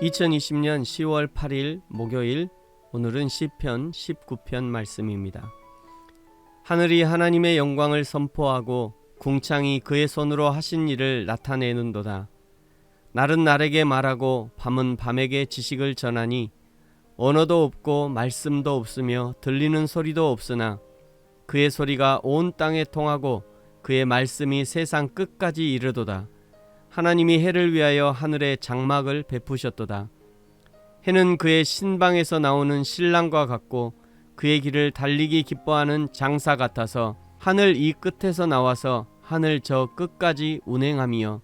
2020년 10월 8일 목요일, 오늘은 시편 19편 말씀입니다. 하늘이 하나님의 영광을 선포하고 궁창이 그의 손으로 하신 일을 나타내는도다. 날은 날에게 말하고 밤은 밤에게 지식을 전하니 언어도 없고 말씀도 없으며 들리는 소리도 없으나 그의 소리가 온 땅에 통하고 그의 말씀이 세상 끝까지 이르도다. 하나님이 해를 위하여 하늘에 장막을 베푸셨도다. 해는 그의 신방에서 나오는 신랑과 같고 그의 길을 달리기 기뻐하는 장사 같아서 하늘 이 끝에서 나와서 하늘 저 끝까지 운행하며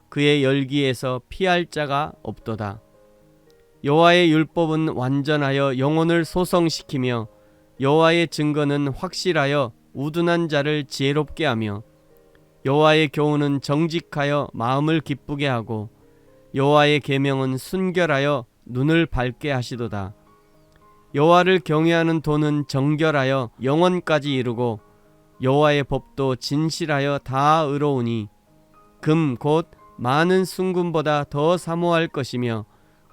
그의 열기에서 피할 자가 없도다. 여호와의 율법은 완전하여 영혼을 소성시키며 여호와의 증거는 확실하여 우둔한 자를 지혜롭게 하며 여호와의 교훈은 정직하여 마음을 기쁘게 하고 여호와의 계명은 순결하여 눈을 밝게 하시도다. 여호와를 경외하는 도는 정결하여 영원까지 이르고 여호와의 법도 진실하여 다 의로우니 금 곧 많은 순금보다 더 사모할 것이며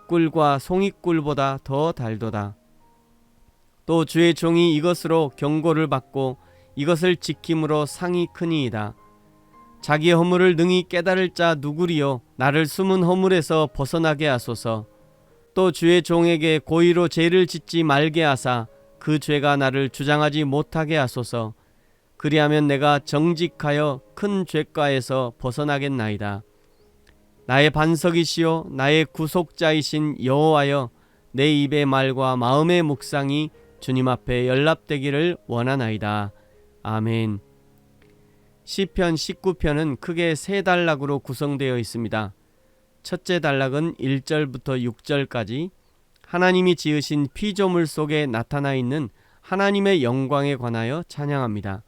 꿀과 송이꿀보다 더 달도다. 또 주의 종이 이것으로 경고를 받고 이것을 지킴으로 상이 크니이다. 자기 허물을 능히 깨달을 자 누구리요? 나를 숨은 허물에서 벗어나게 하소서. 또 주의 종에게 고의로 죄를 짓지 말게 하사 그 죄가 나를 주장하지 못하게 하소서. 그리하면 내가 정직하여 큰 죄가에서 벗어나겠나이다. 나의 반석이시요 나의 구속자이신 여호와여, 내 입의 말과 마음의 묵상이 주님 앞에 연락되기를 원하나이다. 아멘. 시편 19편은 크게 세 단락으로 구성되어 있습니다. 첫째 단락은 1절부터 6절까지 하나님이 지으신 피조물 속에 나타나 있는 하나님의 영광에 관하여 찬양합니다.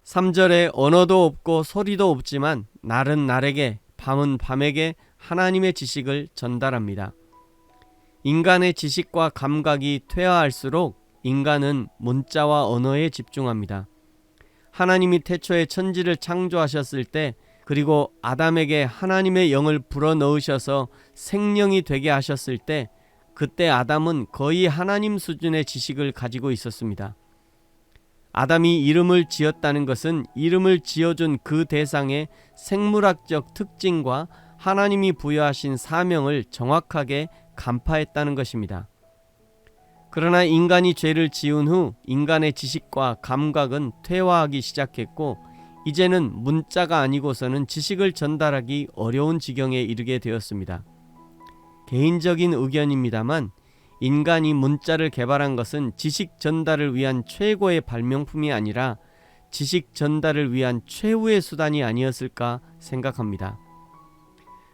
3절에 언어도 없고 소리도 없지만 날은 날에게 밤은 밤에게 하나님의 지식을 전달합니다. 인간의 지식과 감각이 퇴화할수록 인간은 문자와 언어에 집중합니다. 하나님이 태초에 천지를 창조하셨을 때, 그리고 아담에게 하나님의 영을 불어넣으셔서 생명이 되게 하셨을 때, 그때 아담은 거의 하나님 수준의 지식을 가지고 있었습니다. 아담이 이름을 지었다는 것은 이름을 지어준 그 대상의 생물학적 특징과 하나님이 부여하신 사명을 정확하게 간파했다는 것입니다. 그러나 인간이 죄를 지은 후 인간의 지식과 감각은 퇴화하기 시작했고, 이제는 문자가 아니고서는 지식을 전달하기 어려운 지경에 이르게 되었습니다. 개인적인 의견입니다만 인간이 문자를 개발한 것은 지식 전달을 위한 최고의 발명품이 아니라 지식 전달을 위한 최후의 수단이 아니었을까 생각합니다.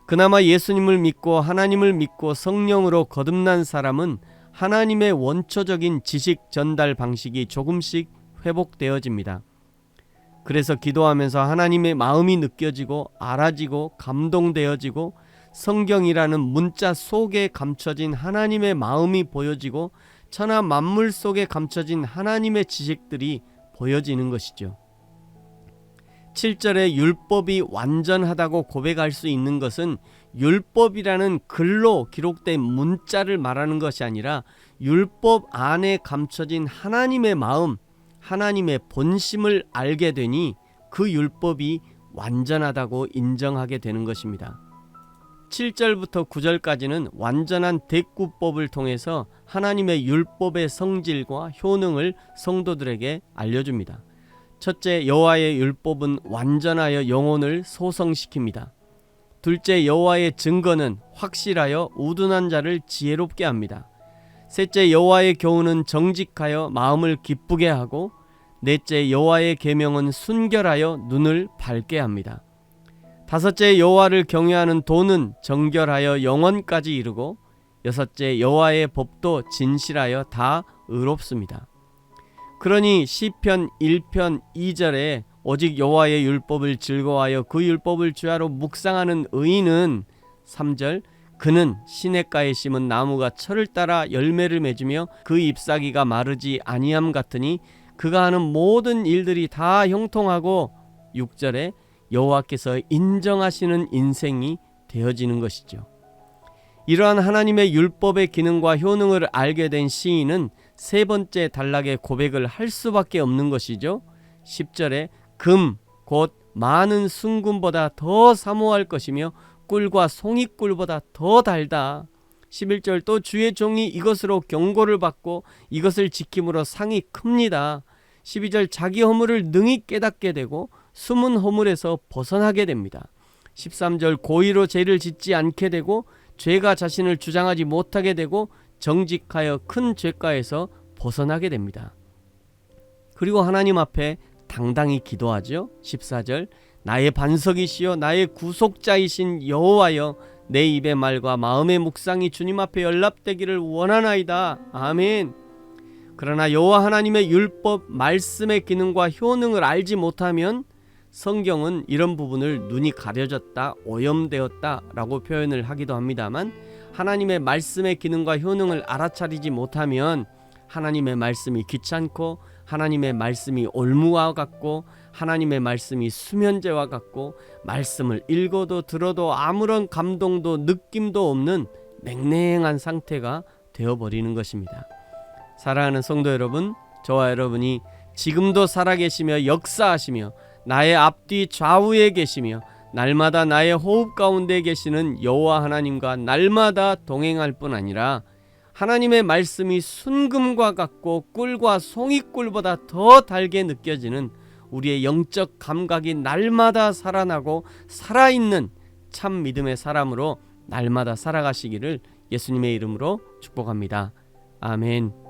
그나마 예수님을 믿고 하나님을 믿고 성령으로 거듭난 사람은 하나님의 원초적인 지식 전달 방식이 조금씩 회복되어집니다. 그래서 기도하면서 하나님의 마음이 느껴지고 알아지고 감동되어지고 성경이라는 문자 속에 감춰진 하나님의 마음이 보여지고 천하 만물 속에 감춰진 하나님의 지식들이 보여지는 것이죠. 7절에 율법이 완전하다고 고백할 수 있는 것은 율법이라는 글로 기록된 문자를 말하는 것이 아니라 율법 안에 감춰진 하나님의 마음, 하나님의 본심을 알게 되니 그 율법이 완전하다고 인정하게 되는 것입니다. 7절부터 9절까지는 완전한 대구법을 통해서 하나님의 율법의 성질과 효능을 성도들에게 알려줍니다. 첫째, 여호와의 율법은 완전하여 영혼을 소성시킵니다. 둘째, 여호와의 증거는 확실하여 우둔한 자를 지혜롭게 합니다. 셋째, 여호와의 교훈은 정직하여 마음을 기쁘게 하고, 넷째, 여호와의 계명은 순결하여 눈을 밝게 합니다. 다섯째, 여호와를 경외하는 도는 정결하여 영원까지 이르고, 여섯째, 여호와의 법도 진실하여 다 의롭습니다. 그러니 시편 1편 2절에 오직 여호와의 율법을 즐거워하여 그 율법을 주야로 묵상하는 의인은 3절, 그는 시냇가에 심은 나무가 철을 따라 열매를 맺으며 그 잎사귀가 마르지 아니함 같으니 그가 하는 모든 일들이 다 형통하고, 6절에 여호와께서 인정하시는 인생이 되어지는 것이죠. 이러한 하나님의 율법의 기능과 효능을 알게 된 시인은 세 번째 단락의 고백을 할 수밖에 없는 것이죠. 10절에 금 곧 많은 순금보다 더 사모할 것이며 꿀과 송이꿀보다 더 달다. 11절 또 주의 종이 이것으로 경고를 받고 이것을 지킴으로 상이 큽니다. 12절 자기 허물을 능히 깨닫게 되고 숨은 허물에서 벗어나게 됩니다. 13절 고의로 죄를 짓지 않게 되고 죄가 자신을 주장하지 못하게 되고 정직하여 큰 죄가에서 벗어나게 됩니다. 그리고 하나님 앞에 당당히 기도하죠. 14절 나의 반석이시여 나의 구속자이신 여호와여 내 입의 말과 마음의 묵상이 주님 앞에 연락되기를 원하나이다. 아멘. 그러나 여호와 하나님의 율법 말씀의 기능과 효능을 알지 못하면 성경은 이런 부분을 눈이 가려졌다, 오염되었다 라고 표현을 하기도 합니다만, 하나님의 말씀의 기능과 효능을 알아차리지 못하면 하나님의 말씀이 귀찮고 하나님의 말씀이 올무와 같고 하나님의 말씀이 수면제와 같고 말씀을 읽어도 들어도 아무런 감동도 느낌도 없는 냉랭한 상태가 되어버리는 것입니다. 사랑하는 성도 여러분, 저와 여러분이 지금도 살아계시며 역사하시며 나의 앞뒤 좌우에 계시며 날마다 나의 호흡 가운데 계시는 여호와 하나님과 날마다 동행할 뿐 아니라 하나님의 말씀이 순금과 같고 꿀과 송이꿀보다 더 달게 느껴지는 우리의 영적 감각이 날마다 살아나고 살아있는 참 믿음의 사람으로 날마다 살아가시기를 예수님의 이름으로 축복합니다. 아멘.